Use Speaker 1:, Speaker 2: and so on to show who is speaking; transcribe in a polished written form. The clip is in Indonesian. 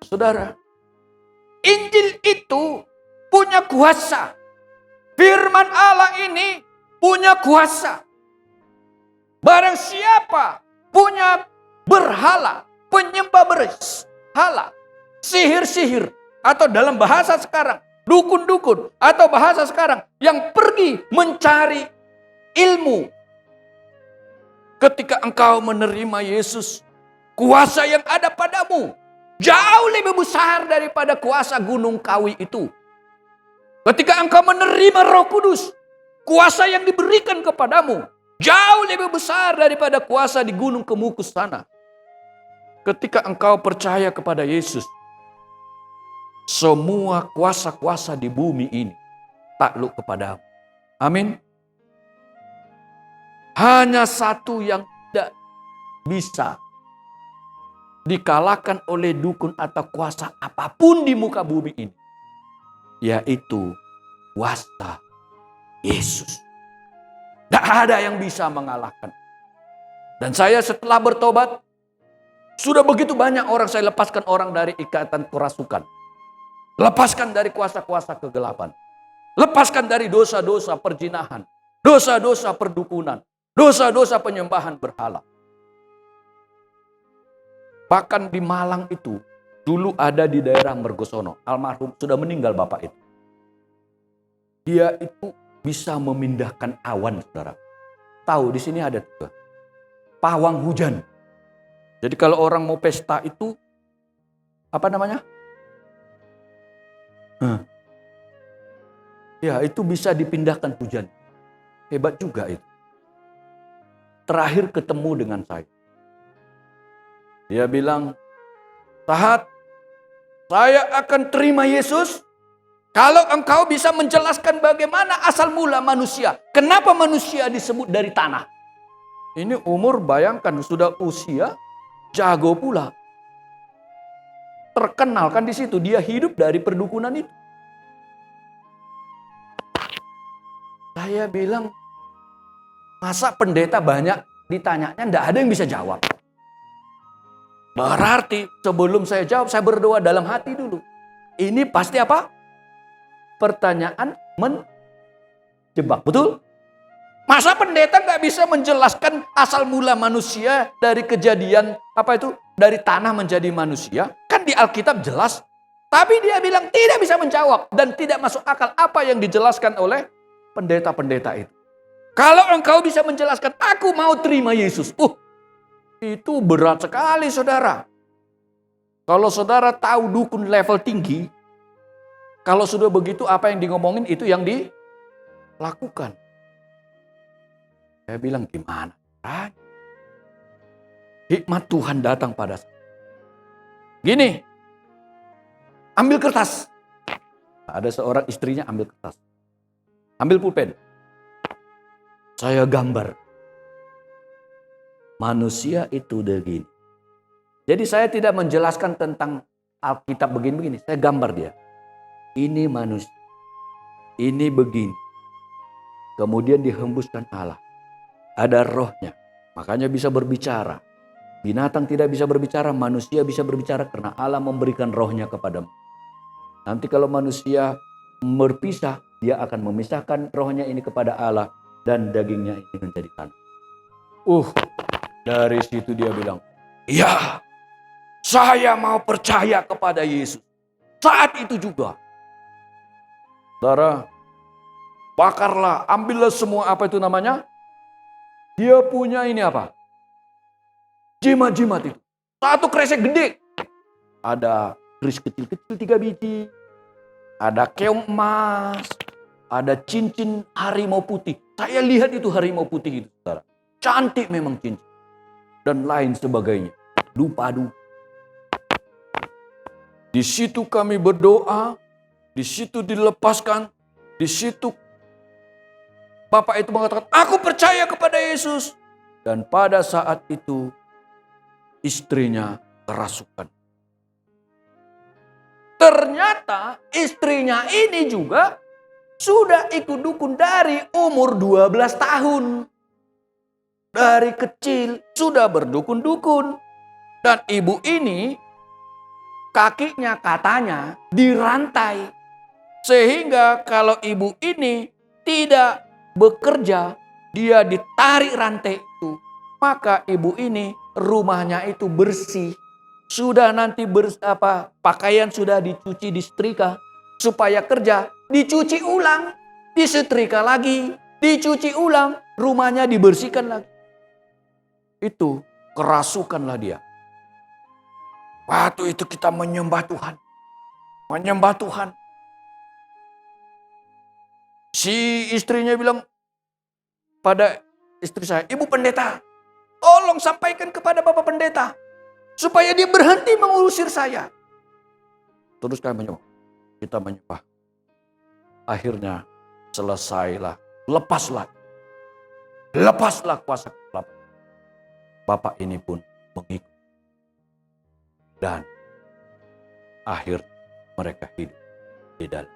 Speaker 1: Saudara, Injil itu punya kuasa. Firman Allah ini punya kuasa. Barang siapa punya berhala, penyembah berhala, sihir-sihir, atau dalam bahasa sekarang, dukun-dukun, atau bahasa sekarang, yang pergi mencari ilmu. Ketika engkau menerima Yesus, kuasa yang ada padamu jauh lebih besar daripada kuasa Gunung Kawi itu. Ketika engkau menerima Roh Kudus, kuasa yang diberikan kepadamu jauh lebih besar daripada kuasa di Gunung Kemukus sana. Ketika engkau percaya kepada Yesus, semua kuasa-kuasa di bumi ini takluk kepadamu. Amin. Hanya satu yang tidak bisa dikalahkan oleh dukun atau kuasa apapun di muka bumi ini, yaitu kuasa Yesus. Tidak ada yang bisa mengalahkan. Dan saya setelah bertobat, sudah begitu banyak orang saya lepaskan orang dari ikatan kerasukan. Lepaskan dari kuasa-kuasa kegelapan. Lepaskan dari dosa-dosa perzinahan. Dosa-dosa perdukunan. Dosa-dosa penyembahan berhala. Bahkan di Malang itu, dulu ada di daerah Mergosono. Almarhum sudah meninggal bapak itu. Dia itu bisa memindahkan awan, saudara. Tahu di sini ada juga pawang hujan. Jadi kalau orang mau pesta itu, apa namanya? Ya itu bisa dipindahkan hujan. Hebat juga itu. Terakhir ketemu dengan saya. Dia bilang, Tahat, saya akan terima Yesus kalau engkau bisa menjelaskan bagaimana asal mula manusia. Kenapa manusia disebut dari tanah? Ini umur bayangkan sudah usia jago pula. Terkenal kan di situ dia hidup dari perdukunan itu. Saya bilang, masa pendeta banyak ditanyanya enggak ada yang bisa jawab. Berarti sebelum saya jawab, saya berdoa dalam hati dulu. Ini pasti apa? Pertanyaan menjebak, betul? Masa pendeta nggak bisa menjelaskan asal mula manusia dari kejadian apa itu? Dari tanah menjadi manusia? Kan di Alkitab jelas. Tapi dia bilang tidak bisa menjawab dan tidak masuk akal apa yang dijelaskan oleh pendeta-pendeta itu. Kalau engkau bisa menjelaskan, aku mau terima Yesus. Itu berat sekali, saudara. Kalau saudara tahu dukun level tinggi, kalau sudah begitu apa yang ngomongin itu yang dilakukan. Saya bilang gimana? Hikmat Tuhan datang pada saya. Gini, ambil kertas. Ada seorang istrinya ambil kertas. Ambil pulpen. Saya gambar. Manusia itu begini. Jadi saya tidak menjelaskan tentang Alkitab begini-begini. Saya gambar dia. Ini manusia. Ini begini. Kemudian dihembuskan Allah. Ada rohnya. Makanya bisa berbicara. Binatang tidak bisa berbicara. Manusia bisa berbicara karena Allah memberikan rohnya kepadamu. Nanti kalau manusia berpisah. Dia akan memisahkan rohnya ini kepada Allah. Dan dagingnya ini menjadi tanah. Dari situ dia bilang, ya, saya mau percaya kepada Yesus. Saat itu juga, saudara, bakarlah, ambillah semua apa itu namanya. Dia punya ini apa? Jimat-jimat itu. Satu kresek gede. Ada keris kecil-kecil 3 biji. Ada keong emas. Ada cincin harimau putih. Saya lihat itu harimau putih itu, saudara. Cantik memang cincin. Dan lain sebagainya. Dupa-dupa. Di situ kami berdoa. Di situ dilepaskan. Di situ Bapak itu mengatakan, aku percaya kepada Yesus. Dan pada saat itu istrinya kerasukan. Ternyata istrinya ini juga sudah ikut dukun dari umur 12 tahun. Dari kecil sudah berdukun-dukun. Dan ibu ini kakinya katanya dirantai. Sehingga kalau ibu ini tidak bekerja, dia ditarik rantai itu, maka ibu ini rumahnya itu bersih. Sudah nanti pakaian sudah dicuci, disetrika, supaya kerja dicuci ulang, disetrika lagi, dicuci ulang, rumahnya dibersihkan lagi. Itu kerasukanlah dia. Waktu itu kita menyembah Tuhan. Menyembah Tuhan. Si istrinya bilang pada istri saya, "Ibu pendeta, tolong sampaikan kepada Bapak pendeta, supaya dia berhenti mengusir saya." Terus kita menyembah. Akhirnya selesailah, lepaslah kuasa gelap. Bapak ini pun mengikut. Dan akhir mereka hidup di dalam